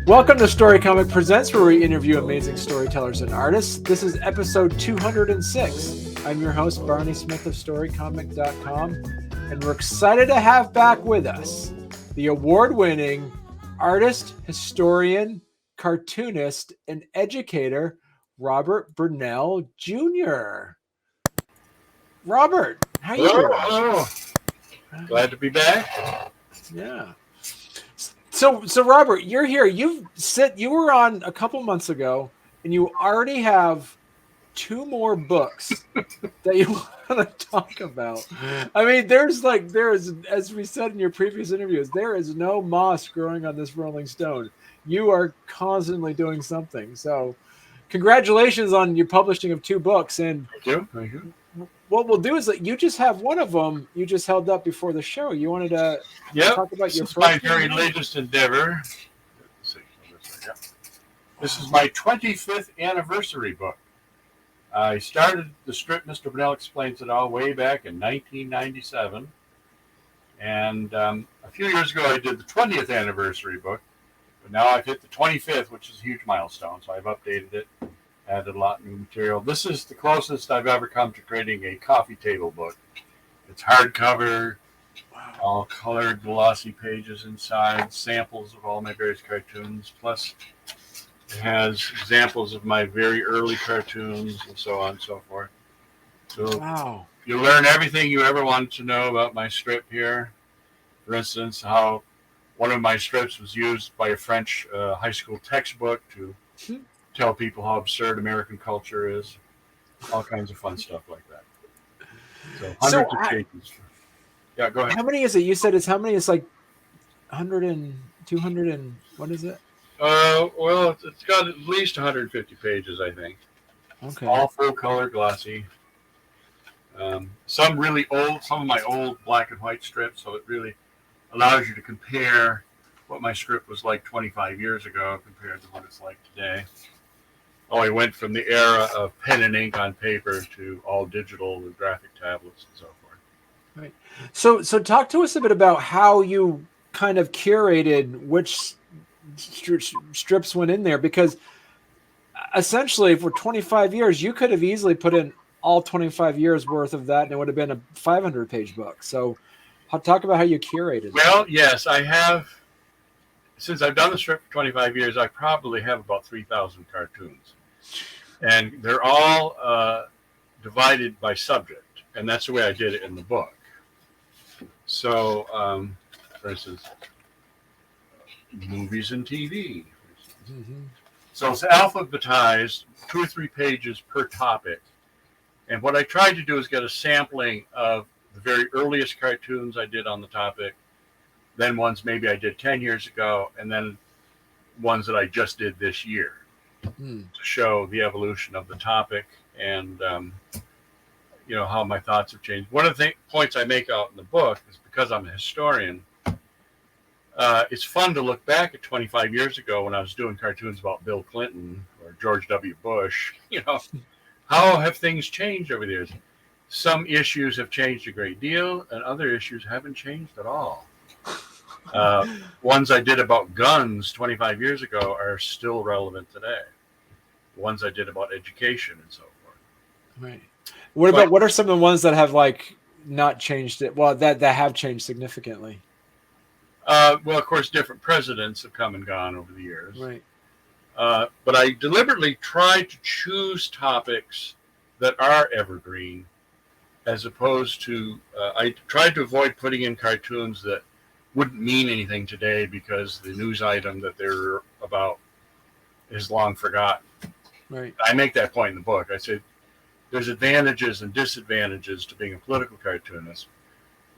Welcome to Storycomic Presents, where we interview amazing storytellers and artists. This is episode 206. I'm your host, Barney Smith of Storycomic.com, and we're excited to have back with us the award-winning artist, historian, cartoonist, and educator, Robert Brunelle Jr. Robert, how you doing? Hello. Glad to be back. Yeah. So Robert, you're here. You were on a couple months ago, and you already have two more books that you want to talk about. I mean, there's, as we said in your previous interviews, there is no moss growing on this rolling stone. You are constantly doing something. So congratulations on your publishing of two books. And Thank you. What we'll do is that you just have one of them you just held up before the show. You wanted to talk about your first my very latest endeavor. This is my 25th anniversary book. I started the strip Mr. Brunelle Explains It All way back in 1997. And a few years ago, I did the 20th anniversary book. But now I've hit the 25th, which is a huge milestone. So I've updated it, added a lot of new material. This is the closest I've ever come to creating a coffee table book. It's hardcover, all colored, glossy pages inside, samples of all my various cartoons, plus it has examples of my very early cartoons and so on and so forth. So you learn everything you ever wanted to know about my strip here. For instance, how one of my strips was used by a French high school textbook to tell people how absurd American culture is. All kinds of fun stuff like that. So hundreds of pages. Yeah, go ahead. How many is it? You said it's how many? It's like 100 and 200 and what is it? Well, it's got at least 150 pages, I think. Okay. All full color, glossy. Some really old, some of my old black and white strips, so it really allows you to compare what my script was like 25 years ago compared to what it's like today. Oh, I went from the era of pen and ink on paper to all digital with graphic tablets and so forth. Right. So talk to us a bit about how you kind of curated which strips went in there, because essentially for 25 years, you could have easily put in all 25 years worth of that and it would have been a 500-page book. So talk about how you curated. Well, yes, I have. Since I've done the strip for 25 years, I probably have about 3,000 cartoons. And they're all divided by subject. And that's the way I did it in the book. So, for instance, movies and TV. Mm-hmm. So it's alphabetized, 2 or 3 pages per topic. And what I tried to do is get a sampling of the very earliest cartoons I did on the topic, then ones maybe I did 10 years ago, and then ones that I just did this year to show the evolution of the topic and, how my thoughts have changed. One of the points I make out in the book is because I'm a historian, it's fun to look back at 25 years ago when I was doing cartoons about Bill Clinton or George W. Bush. How have things changed over the years? Some issues have changed a great deal, and other issues haven't changed at all. Ones I did about guns 25 years ago are still relevant today. Ones I did about education and so forth. Right. What are some of the ones that have not changed it? Well, that have changed significantly. Well, of course, different presidents have come and gone over the years. Right. But I deliberately tried to choose topics that are evergreen, as opposed to I tried to avoid putting in cartoons that wouldn't mean anything today because the news item that they're about is long forgotten. Right. I make that point in the book. I say there's advantages and disadvantages to being a political cartoonist.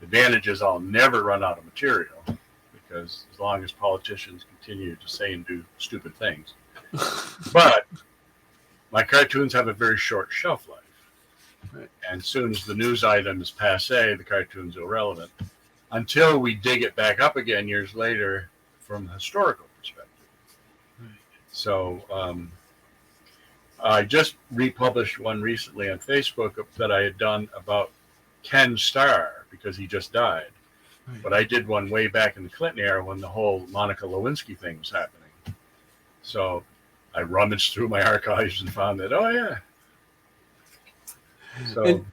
The advantage is I'll never run out of material because as long as politicians continue to say and do stupid things. But my cartoons have a very short shelf life. Right. And as soon as the news item is passé, the cartoon's irrelevant until we dig it back up again years later from a historical perspective. Right. So I just republished one recently on Facebook that I had done about Ken Starr because he just died. Right. But I did one way back in the Clinton era when the whole Monica Lewinsky thing was happening. So I rummaged through my archives and found that, oh yeah. So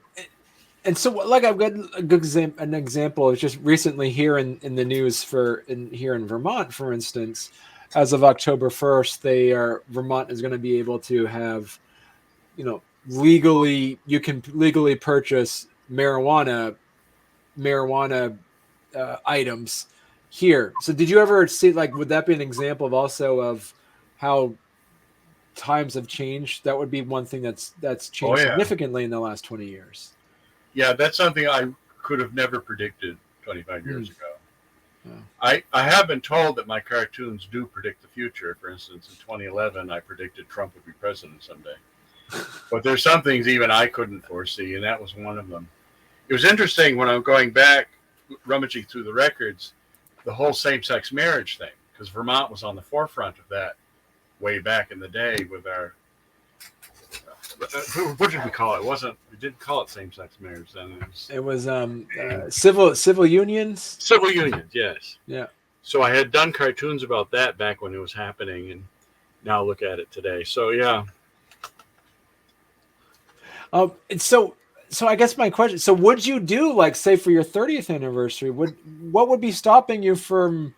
And so, like, I've got a good an example is just recently here in the news here in Vermont, for instance, as of October 1st, Vermont is going to be able to have, you can legally purchase marijuana items here. So, did you ever see, like, would that be an example of also of how times have changed? That would be one thing that's oh changed yeah, significantly in the last 20 years. yeah, that's something I could have never predicted 25 years ago. Yeah. I have been told that my cartoons do predict the future. For instance, in 2011, I predicted Trump would be president someday. But there's some things even I couldn't foresee, and that was one of them. It was interesting when I'm going back, rummaging through the records, the whole same-sex marriage thing, because Vermont was on the forefront of that way back in the day with our, what did we call it? We didn't call it same-sex marriage then. It was civil unions. Civil unions, yes. Yeah. So I had done cartoons about that back when it was happening, and now look at it today. So yeah. So I guess my question, so would you do, like, say for your 30th anniversary, what would be stopping you from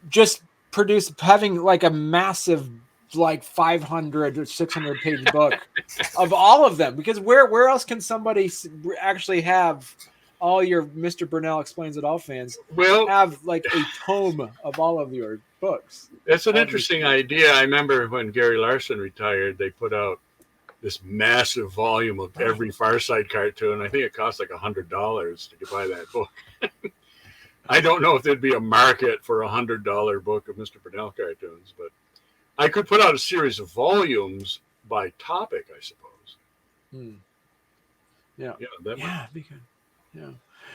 just having like a massive, like 500 or 600 page book of all of them? Because where else can somebody actually have all your Mr. Brunelle Explains It All fans have like a tome of all of your books? That's an interesting idea. I remember when Gary Larson retired, they put out this massive volume of every Far Side cartoon. I think it cost like $100 to buy that book. I don't know if there'd be a market for $100 book of Mr. Brunelle cartoons, but I could put out a series of volumes by topic, I suppose. Yeah. Yeah. That'd be good. Yeah.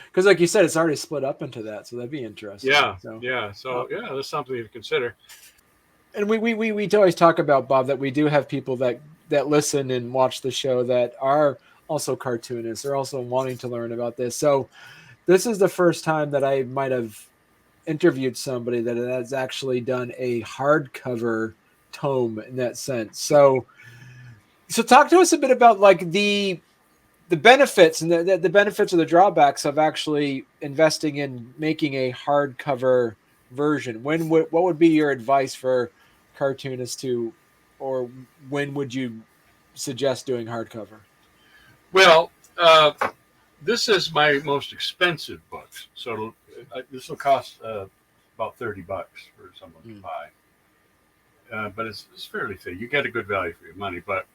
Because like you said, it's already split up into that, so that'd be interesting. Yeah. So that's something to consider. And we always talk about, Bob, that we do have people that listen and watch the show that are also cartoonists. They're also wanting to learn about this. So this is the first time that I might have interviewed somebody that has actually done a hardcover tome in that sense. So talk to us a bit about like the benefits and the benefits or the drawbacks of actually investing in making a hardcover version. What would be your advice for cartoonists or when would you suggest doing hardcover? Well, this is my most expensive book, so this will cost about $30 for someone to buy. But it's fairly thin. You get a good value for your money. But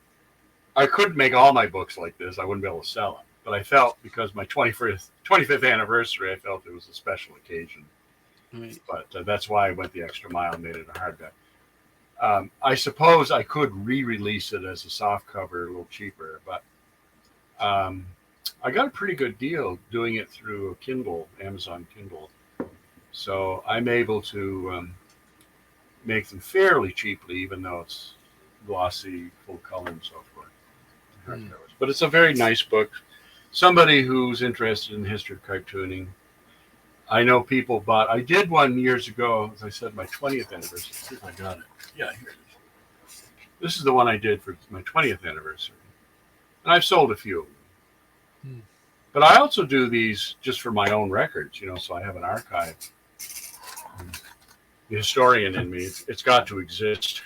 I couldn't make all my books like this. I wouldn't be able to sell them. But I felt because my 25th anniversary, I felt it was a special occasion. Right. But that's why I went the extra mile and made it a hardback. I suppose I could re-release it as a soft cover a little cheaper, but I got a pretty good deal doing it through a Kindle, Amazon Kindle. So I'm able to make them fairly cheaply, even though it's glossy, full color, and so forth. But it's a very nice book. Somebody who's interested in the history of cartooning. I know people bought. I did one years ago, as I said, my 20th anniversary. See if I got it. Yeah, here it is. This is the one I did for my 20th anniversary, and I've sold a few of them. But I also do these just for my own records, so I have an archive. The historian in me, it's got to exist.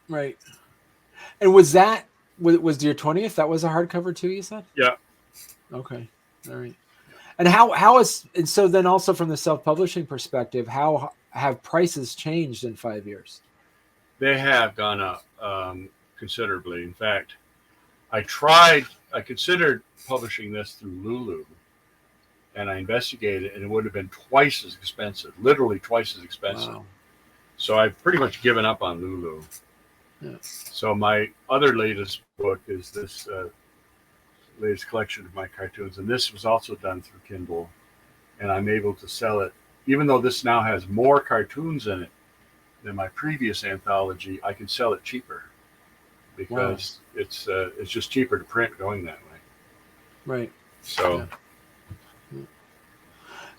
Right. And was your 20th? That was a hardcover too, you said? Yeah. Okay. All right. And so then also from the self-publishing perspective, how have prices changed in 5 years? They have gone up considerably. In fact, I considered publishing this through Lulu, and I investigated, and it would have been twice as expensive, literally twice as expensive. Wow. So I've pretty much given up on Lulu. Yeah. So my other latest book is this latest collection of my cartoons, and this was also done through Kindle, and I'm able to sell it. Even though this now has more cartoons in it than my previous anthology, I can sell it cheaper because it's just cheaper to print going that way. Right. So. Yeah.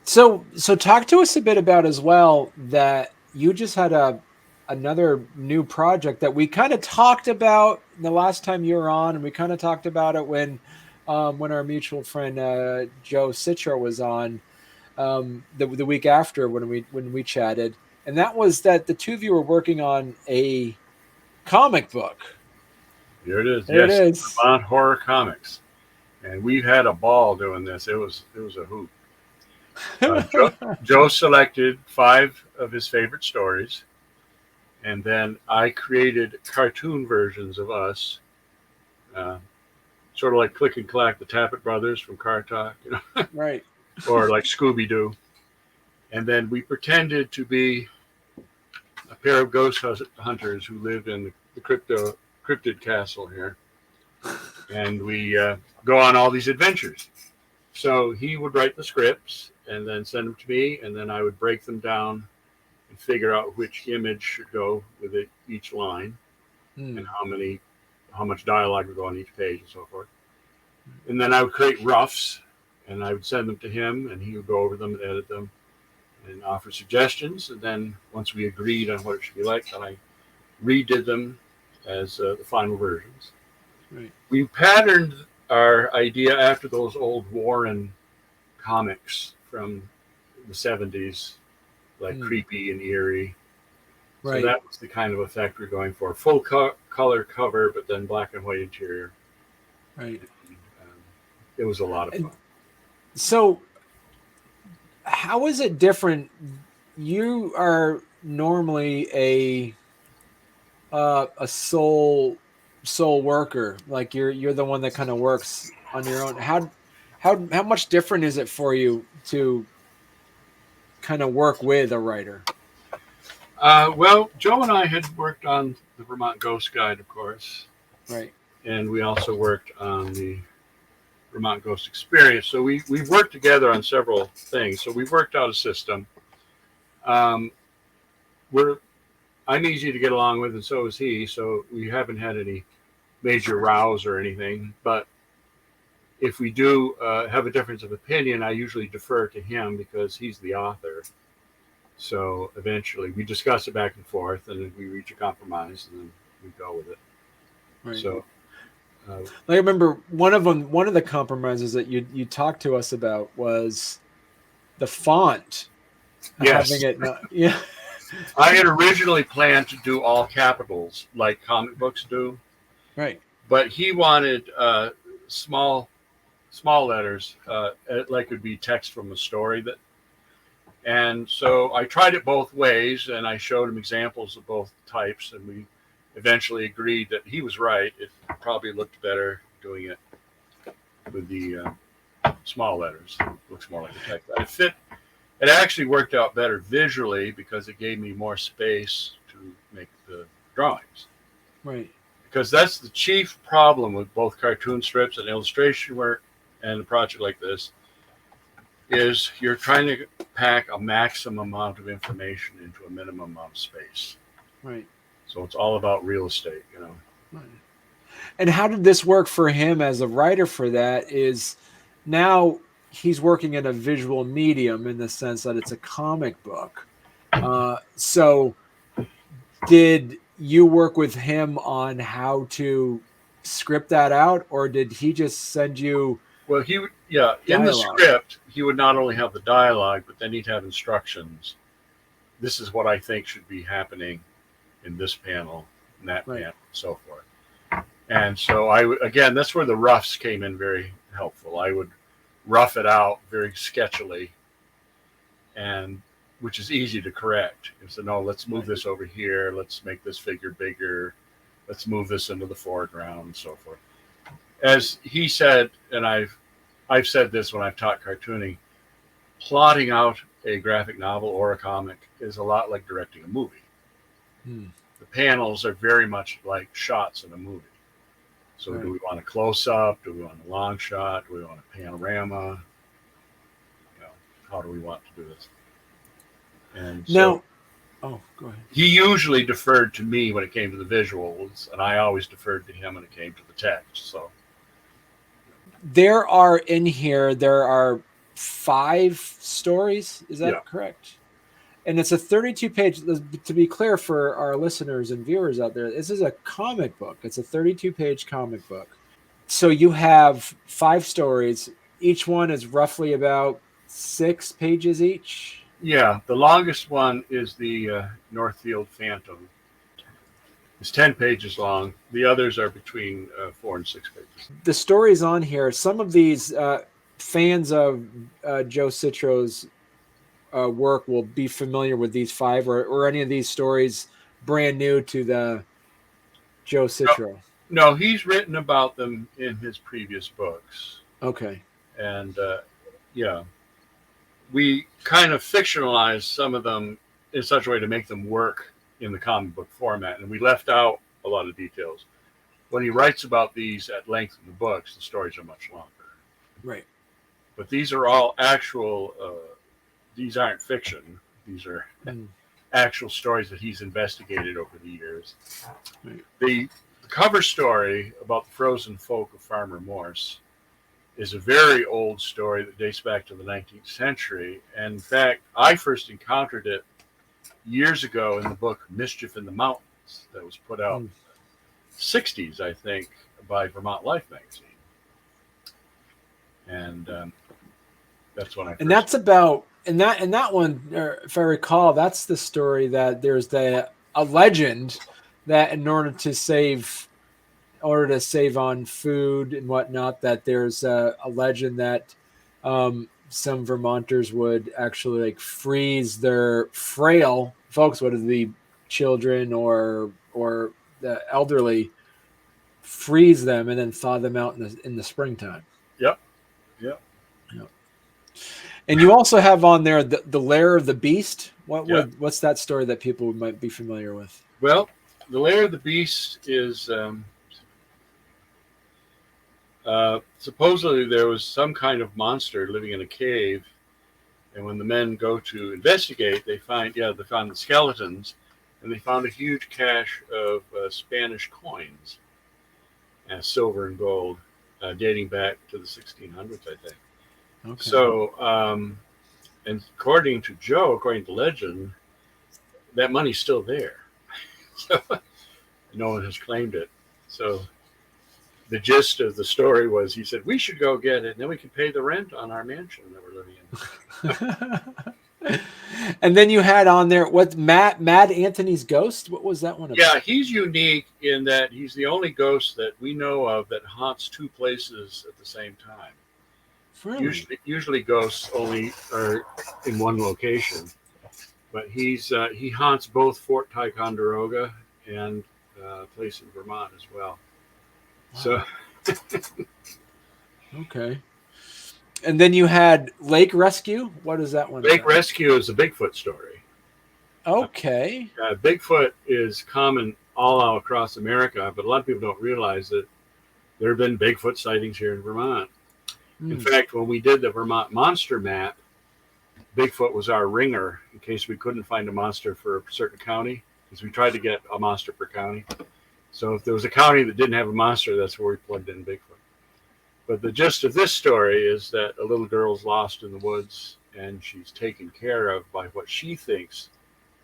So talk to us a bit about as well that you just had another new project that we kind of talked about the last time you were on, and we kind of talked about it when our mutual friend Joe Citro was on the week after when we chatted, and that was that the two of you were working on a comic book. Here it is. There Yes, it is. Vermont Horror Comics, and we've had a ball doing this. It was a hoot. Joe selected 5 of his favorite stories, and then I created cartoon versions of us, uh, sort of like Click and Clack, the Tappet Brothers from Car Talk, Right. or like Scooby Doo. And then we pretended to be a pair of ghost hunters who lived in the cryptid castle here, and we go on all these adventures. So he would write the scripts and then send them to me, and then I would break them down and figure out which image should go with each line, and how much dialogue would go on each page and so forth. And then I would create roughs, and I would send them to him, and he would go over them and edit them and offer suggestions. And then once we agreed on what it should be like, then I redid them as the final versions. Right. We patterned our idea after those old Warren comics from the 70s, like creepy and eerie. Right. So that was the kind of effect we're going for. Full color cover, but then black and white interior. Right. And, it was a lot of fun. So how is it different? You are normally a sole worker, like you're the one that kind of works on your own. How much different is it for you to kind of work with a writer? Well, Joe and I had worked on the Vermont Ghost Guide, of course, Right, and we also worked on the Vermont Ghost Experience. So we've worked together on several things. So we've worked out a system. I'm easy to get along with, and so is he. So we haven't had any major rows or anything. But if we do have a difference of opinion, I usually defer to him because he's the author. So eventually we discuss it back and forth, and then we reach a compromise, and then we go with it. right. So I remember one of the compromises that you talked to us about was the font. yes, Having it not, yeah. I had originally planned to do all capitals like comic books do, Right. but he wanted small letters, like it would be text from a story. And so I tried it both ways, and I showed him examples of both types, and we eventually agreed that he was right. It probably looked better doing it with the small letters. It looks more like a text. It actually worked out better visually because it gave me more space to make the drawings. Right. Because that's the chief problem with both cartoon strips and illustration work and a project like this, is you're trying to pack a maximum amount of information into a minimum amount of space. Right. So it's all about real estate, Right. And how did this work for him as a writer for that? Is now he's working in a visual medium in the sense that it's a comic book. So did you work with him on how to script that out, or did he just send you? Well, in the script, he would not only have the dialogue, but then he'd have instructions. This is what I think should be happening in this panel, and that panel, and so forth. And so that's where the roughs came in very helpful. I would rough it out very sketchily, and which is easy to correct. And so, no, let's move this over here. Let's make this figure bigger. Let's move this into the foreground, and so forth. As he said, and I've said this when I've taught cartooning, plotting out a graphic novel or a comic is a lot like directing a movie. The panels are very much like shots in a movie. So do we want a close-up? Do we want a long shot? Do we want a panorama? How do we want to do this? And so go ahead. He usually deferred to me when it came to the visuals, and I always deferred to him when it came to the text. So there are 5 stories. Is that correct? and it's a 32 page. To be clear for our listeners and viewers out there, this is a comic book. It's a 32 page comic book. So you have 5 stories. Each one is roughly about 6 pages each. Yeah, the longest one is the Northfield Phantom. It's 10 pages long. The others are between 4 and 6 pages. The stories on here, some of these fans of Joe Citro's work will be familiar with these 5, or any of these stories brand new to the Joe Citro. No, he's written about them in his previous books. Okay. And yeah, we kind of fictionalized some of them in such a way to make them work in the comic book format, and we left out a lot of details. When he writes about these at length in the books, the stories are much longer. Right. But these are all actual, these aren't fiction. These are actual stories that he's investigated over the years. Right. The cover story about the frozen folk of Farmer Morse is a very old story that dates back to the 19th century. And in fact, I first encountered it years ago in the book Mischief in the Mountains that was put out in the 60s, I think, by Vermont Life magazine. And that's when I first... And that's about, and that one, if I recall, that's the story that there's a legend that in order to save on food and whatnot, that there's a legend that some Vermonters would actually like freeze their frail folks, whether it be children or the elderly, freeze them and then thaw them out in the springtime. Yep. And you also have on there the Lair of the Beast. What's that story that people might be familiar with? Well, the Lair of the Beast is supposedly there was some kind of monster living in a cave, and when the men go to investigate, they found the skeletons, and they found a huge cache of Spanish coins, silver and gold, dating back to the 1600s, I think. Okay. So, and according to legend, that money's still there. So, no one has claimed it. So the gist of the story was, he said, we should go get it, and then we can pay the rent on our mansion that we're living in. And then you had on there, what, Mad Anthony's Ghost? What was that one about? Yeah, he's unique in that he's the only ghost that we know of that haunts 2 places at the same time. Really? Usually ghosts only are in one location, but he haunts both Fort Ticonderoga and a place in Vermont as well. Wow. So, okay. And then you had Lake Rescue. What is that one? Lake Rescue is a Bigfoot story. Okay. Bigfoot is common all across America, but a lot of people don't realize that there have been Bigfoot sightings here in Vermont. In fact, when we did the Vermont monster map, Bigfoot was our ringer in case we couldn't find a monster for a certain county, because we tried to get a monster per county. So if there was a county that didn't have a monster, that's where we plugged in Bigfoot. But the gist of this story is that a little girl's lost in the woods, and she's taken care of by what she thinks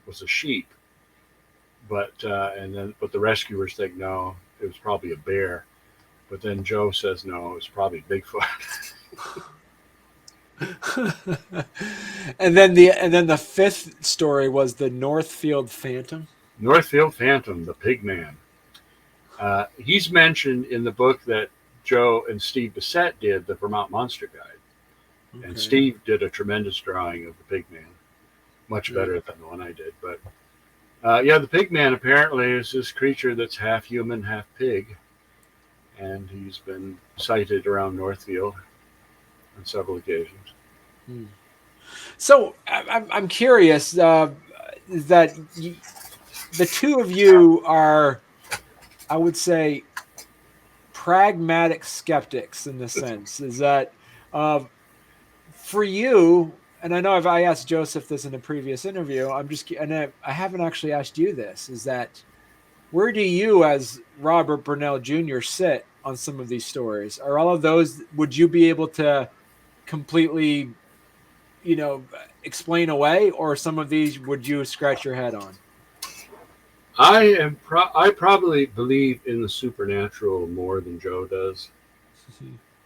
was a sheep. But the rescuers think, no, it was probably a bear. But then Joe says, no, it's probably Bigfoot. and then the 5th story was the Northfield Phantom. Northfield Phantom, the Pig Man. He's mentioned in the book that Joe and Steve Bissett did, the Vermont Monster Guide. Okay. And Steve did a tremendous drawing of the Pig Man, much better than the one I did. But the Pig Man apparently is this creature that's half human, half pig. And he's been sighted around Northfield on several occasions. So I'm curious that the 2 of you are, I would say, pragmatic skeptics in the sense is that for you, and I know I asked Joseph this in a previous interview, I haven't actually asked you this, is that where do you as Robert Brunelle Jr. sit on some of these stories? Are all of those, would you be able to completely explain away, or some of these would you scratch your head on? I probably believe in the supernatural more than Joe does.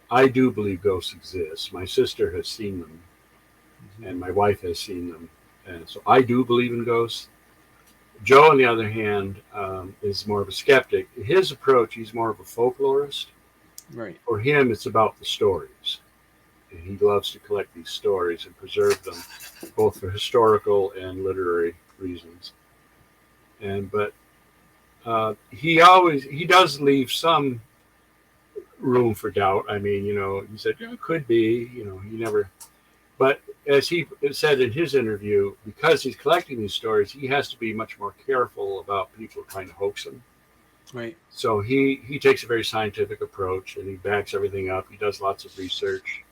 I do believe ghosts exist. My sister has seen them, and my wife has seen them, and so I do believe in ghosts. Joe, on the other hand, is more of a skeptic. His approach, he's more of a folklorist. Right. For him, it's about the stories. And he loves to collect these stories and preserve them, both for historical and literary reasons. But he does leave some room for doubt. I mean, he said, it could be, he never. But as he said in his interview, because he's collecting these stories, he has to be much more careful about people trying to hoax him. Right. So he takes a very scientific approach, and he backs everything up. He does lots of research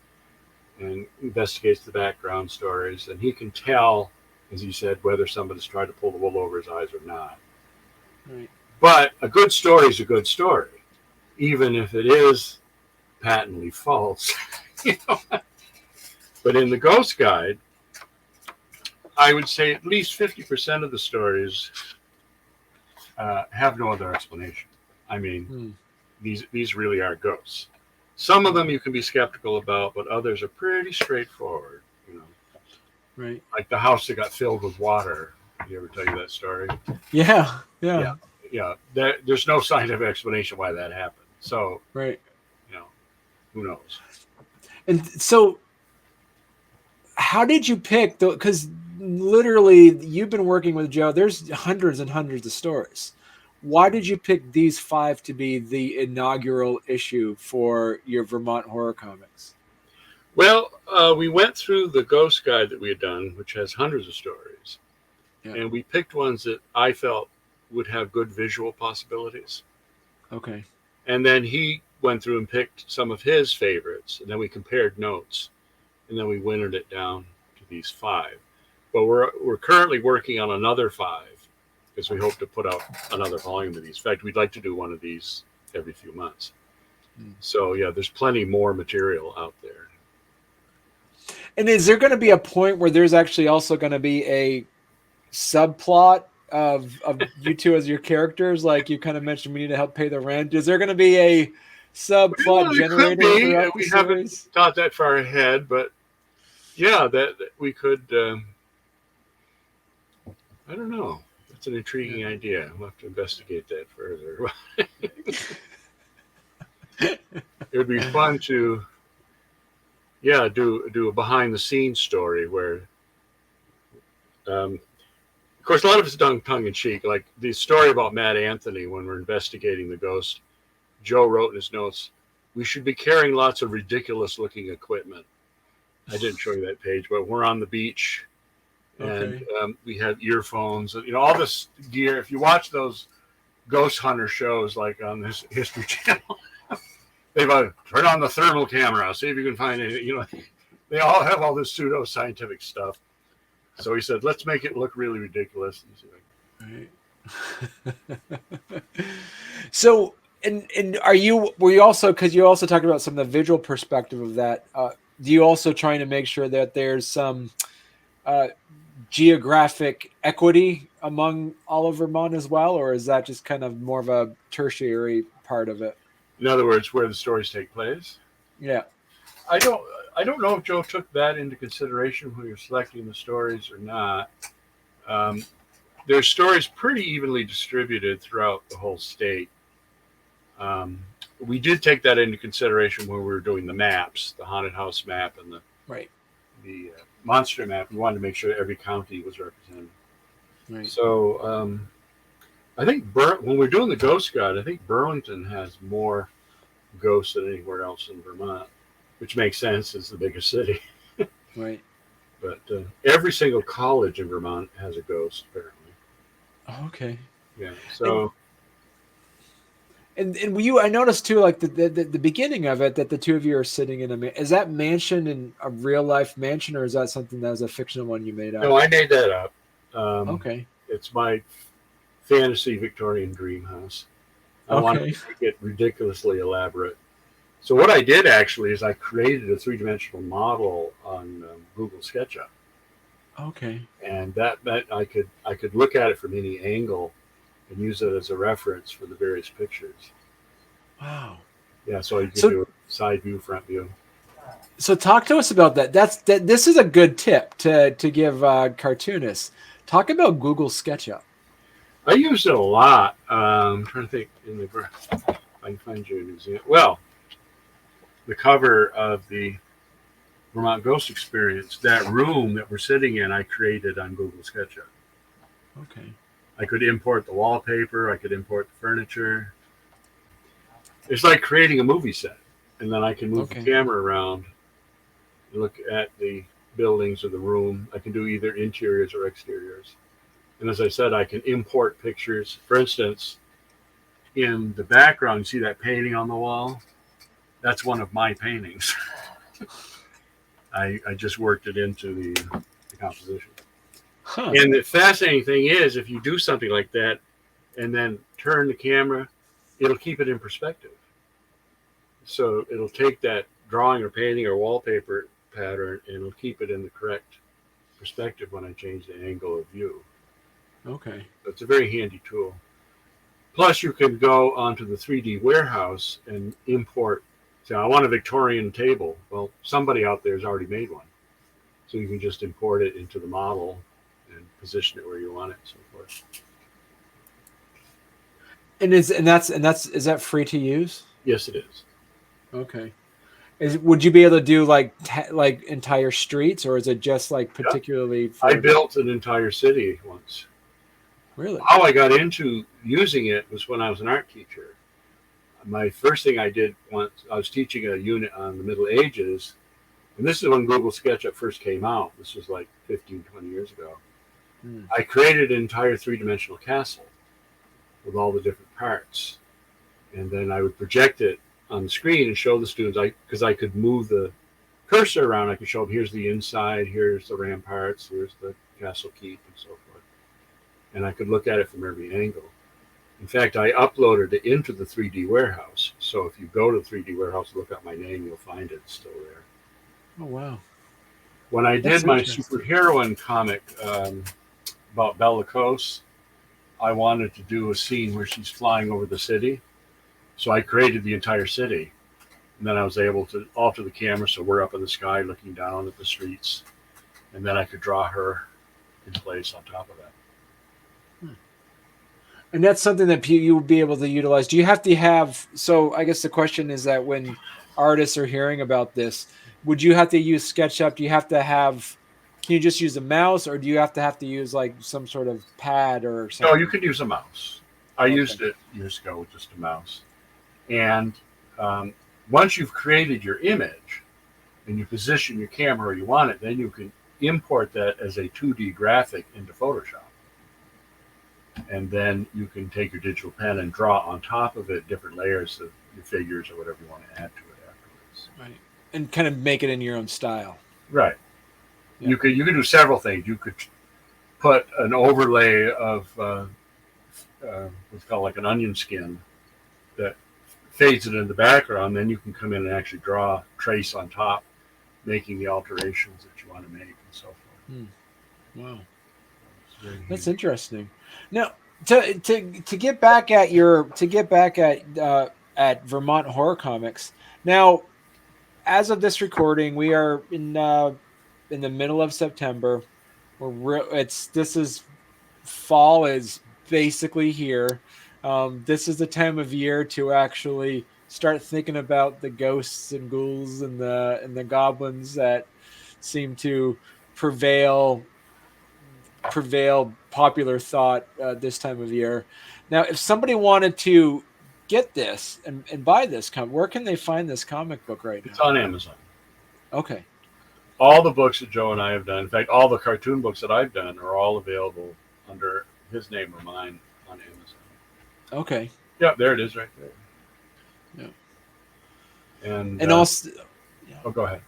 and investigates the background stories, and he can tell, as he said, whether somebody's tried to pull the wool over his eyes or not. Right. But a good story is a good story, even if it is patently false. But in the Ghost Guide, I would say at least 50% of the stories have no other explanation. I mean, these really are ghosts. Some of them you can be skeptical about, but others are pretty straightforward. Right. Like the house that got filled with water. Did he ever tell you that story? Yeah. There's no scientific explanation why that happened. So, right. Who knows? And so, how did you pick? Because literally, you've been working with Joe. There's hundreds and hundreds of stories. Why did you pick these 5 to be the inaugural issue for your Vermont Horror Comics? Well, we went through the Ghost Guide that we had done, which has hundreds of stories. Yeah. And we picked ones that I felt would have good visual possibilities. Okay. And then he went through and picked some of his favorites, and then we compared notes, and then we wintered it down to these 5. But we're currently working on another 5, because we hope to put out another volume of these. In fact, we'd like to do one of these every few months. So, yeah, there's plenty more material out there. And is there going to be a point where there's actually also going to be a subplot of you two as your characters? Like you kind of mentioned, we need to help pay the rent. Is there going to be a subplot generator throughout the we series? Haven't thought that far ahead, but yeah, that we could. I don't know. That's an intriguing idea. We'll have to investigate that further. It would be fun to, do a behind the scenes story where, of course, a lot of it's done tongue in cheek. Like the story about Matt Anthony when we're investigating the ghost, Joe wrote in his notes, "We should be carrying lots of ridiculous looking equipment." I didn't show you that page, but we're on the beach. And we have earphones, and all this gear. If you watch those ghost hunter shows, like on this History Channel, they've turn on the thermal camera, see if you can find it. They all have all this pseudo scientific stuff. So he said, "Let's make it look really ridiculous." Right. So, and were you also, because you also talked about some of the visual perspective of that? Do you also trying to make sure that there's some geographic equity among all of Vermont as well, or is that just kind of more of a tertiary part of it? In other words, where the stories take place? Yeah. I don't know if Joe took that into consideration when you're selecting the stories or not. There's stories pretty evenly distributed throughout the whole state. We did take that into consideration when we were doing the maps, the haunted house map and the monster map. We wanted to make sure every county was represented. Right. So I think when we're doing the Ghost Guide, I think Burlington has more ghosts than anywhere else in Vermont, which makes sense. It's the biggest city. Right. But every single college in Vermont has a ghost, apparently. Oh, okay. Yeah. So. And I noticed too, like the beginning of it, that the two of you are sitting in is that mansion in a real life mansion, or is that something that was a fictional one you made up? No, I made that up. Okay. It's my fantasy Victorian dream house. I want to make it ridiculously elaborate. So what I did actually is I created a three-dimensional model on Google SketchUp, Okay. and that I could look at it from any angle and use it as a reference for the various pictures. Wow. Yeah, so you can So do a side view, front view. so talk to us about that. This is a good tip to give cartoonists. Talk about Google SketchUp. I use it a lot. I'm trying to think in the if I can find you an example. Well, the cover of the Vermont Ghost Experience, that room that we're sitting in, I created on Google SketchUp. Okay. I could import the wallpaper. I could import the furniture. It's like creating a movie set, and then I can move the camera around, look at the buildings or the room. I can do either interiors or exteriors. And as I said, I can import pictures. For instance, in the background, you see that painting on the wall? That's one of my paintings. I just worked it into the composition. Huh. And the fascinating thing is, if you do something like that and then turn the camera, it'll keep it in perspective. So it'll take that drawing or painting or wallpaper pattern and it'll keep it in the correct perspective when I change the angle of view. Okay. So it's a very handy tool. Plus, you can go onto the 3D warehouse and import. Say, I want a Victorian table. Well, somebody out there has already made one. So you can just import it into the model and position it where you want it, and so forth. And is that free to use? Yes, it is. Okay. Would you be able to do like entire streets, or is it just like particularly? I built an entire city once. Really? How I got into using it was when I was an art teacher. My first thing I did once, I was teaching a unit on the Middle Ages, and this is when Google SketchUp first came out. This was like 15, 20 years ago. I created an entire three-dimensional castle with all the different parts. And then I would project it on the screen and show the students, because I could move the cursor around. I could show them, here's the inside, here's the ramparts, here's the castle keep, and so forth. And I could look at it from every angle. In fact, I uploaded it into the 3D warehouse. So if you go to the 3D warehouse and look up my name, you'll find it still there. Oh, wow. When I did my superheroine comic about Bella Lukos, I wanted to do a scene where she's flying over the city. So I created the entire city. And then I was able to alter the camera so we're up in the sky looking down at the streets. And then I could draw her in place on top of that. And that's something that you would be able to utilize. Do you have to have, so I guess the question is that when artists are hearing about this, would you have to use SketchUp? Do you have to have, can you just use a mouse, or do you have to use like some sort of pad or something? No, you could use a mouse. I used it years ago with just a mouse. And once you've created your image and you position your camera where you want it, then you can import that as a 2D graphic into Photoshop. And then you can take your digital pen and draw on top of it different layers of your figures or whatever you want to add to it afterwards. Right. And kind of make it in your own style. Right. Yeah. You could do several things. You could put an overlay of what's called like an onion skin that fades it in the background. Then you can come in and actually draw, trace on top, making the alterations that you want to make and so forth. Wow. That's interesting. Now, to get back at at Vermont Horror Comics. Now, as of this recording, we are in the middle of September. Fall is basically here. This is the time of year to actually start thinking about the ghosts and ghouls and the goblins that seem to prevail popular thought this time of year. Now, if somebody wanted to get this and buy this comic, where can they find this comic book right now? It's on Amazon. Okay. All the books that Joe and I have done, in fact, all the cartoon books that I've done are all available under his name or mine on Amazon. Okay. Yeah, there it is right there. Yeah. And also... Yeah. Oh, go ahead.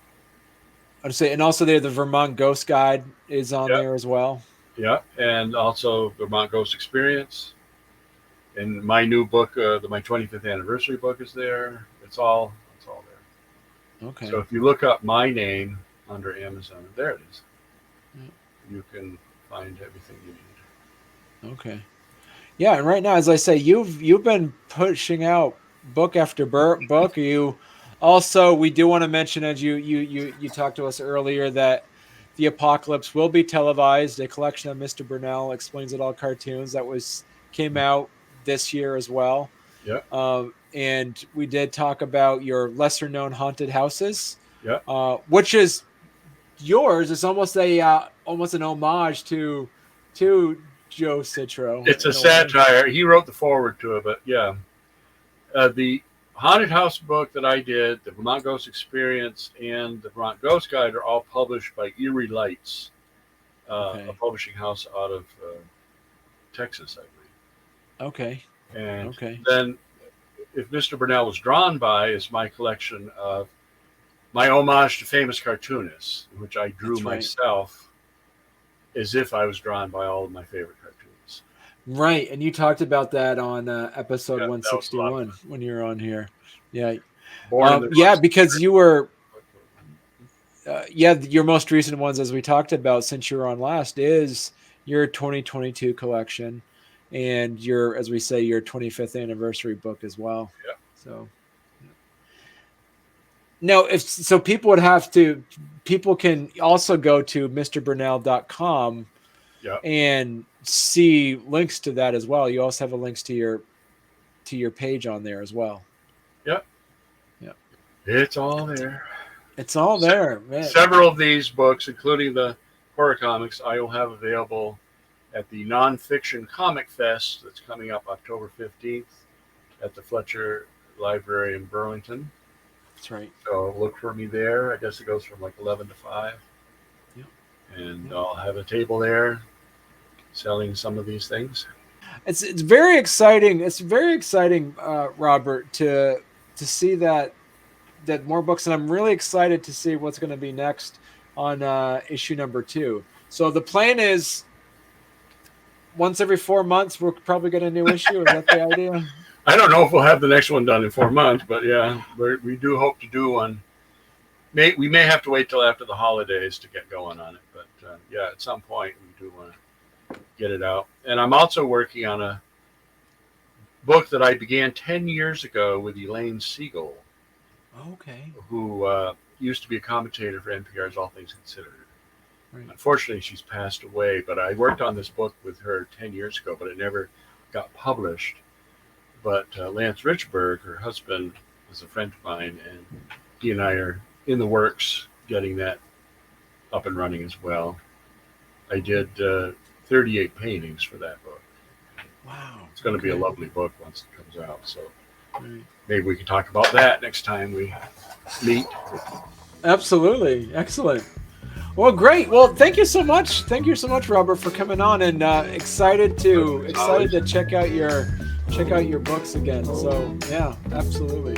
I'd say, and also the Vermont Ghost Guide is on there as well. Yeah, and also the Vermont Ghost Experience. And my new book, my 25th anniversary book is there. It's all there. Okay. So if you look up my name under Amazon, there it is. Yeah. You can find everything you need. Okay. Yeah, and right now, as I say, you've been pushing out book after book. You also, we do want to mention, as you talked to us earlier, that the Apocalypse will be televised. A collection of Mr. Brunelle Explains It All cartoons that came out this year as well. Yeah, And we did talk about your lesser known haunted houses, yeah. which is yours. It's almost almost an homage to Joe Citro It's a in a way. satire. He wrote the forward to it, but yeah. The haunted house book that I did, the Vermont Ghost Experience, and the Vermont Ghost Guide are all published by Erie Lights, a Okay. publishing house out of Texas, I Okay. believe. And Okay. then, if Mr. Brunelle was drawn by, is my collection of my homage to famous cartoonists, which I drew That's right. myself as if I was drawn by all of my favorite cartoonists. Right. And you talked about that on episode Yeah, that was a lot of 161 when you were on here. Yeah. Born in the Yeah, because you were, your most recent ones, as we talked about since you were on last, is your 2022 collection and your, as we say, your 25th anniversary book as well. Yeah. So, no, people can also go to mrbrunelle.com Yeah. and see links to that as well. You also have a links to your page on there as well. Yeah. Yeah. It's all there. It's all there, man. Several of these books, including the horror comics, I will have available at the Nonfiction Comic Fest that's coming up October 15th at the Fletcher Library in Burlington. That's right. So look for me there. I guess it goes from like 11 to 5. Yeah. And I'll have a table there selling some of these things. It's very exciting. It's very exciting, Robert, to see that more books, and I'm really excited to see what's going to be next on issue number 2. So the plan is once every 4 months we'll probably get a new issue. Is that the idea? I don't know if we'll have the next one done in 4 months, but yeah, we do hope to do one. We may have to wait till after the holidays to get going on it, but yeah, at some point we do want to get it out. And I'm also working on a book that I began 10 years ago with Elaine Siegel. Okay. Who used to be a commentator for NPR's All Things Considered. Right. Unfortunately, she's passed away, but I worked on this book with her 10 years ago, but it never got published. But Lance Richburg, her husband, is a friend of mine, and he and I are in the works getting that up and running as well. I did 38 paintings for that book. Wow. It's going to be a lovely book once it comes out, so Right. maybe we can talk about that next time we meet. Absolutely. Excellent. Well, great. Well, thank you so much. Thank you so much, Robert, for coming on, and excited to check out your books again. So yeah, absolutely.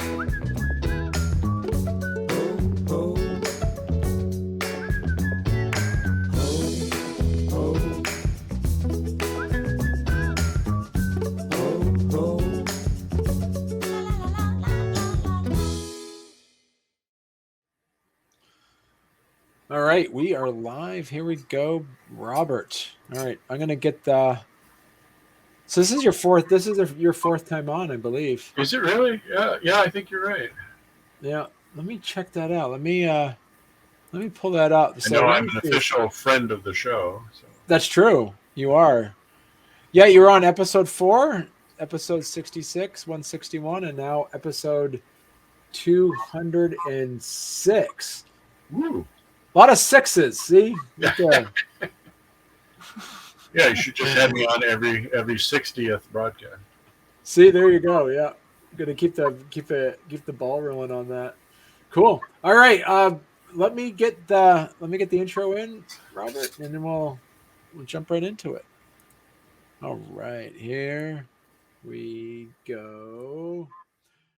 All right, we are live. Here we go, Robert. All right, I'm gonna get the. So this is your fourth. This is your fourth time on, I believe. Is it really? Yeah. I think you're right. Yeah. Let me check that out. Let me pull that up. I know I'm an official friend of the show. So. That's true. You are. Yeah, you're on episode 4, episode 66, 161, and now episode 206. Woo. A lot of sixes. See. Okay. Yeah, you should just have me on every 60th broadcast. See, there you go. Yeah, I'm gonna keep the ball rolling on that. Cool. All right. Let me get the intro in, Robert, and then we'll jump right into it. All right, here we go.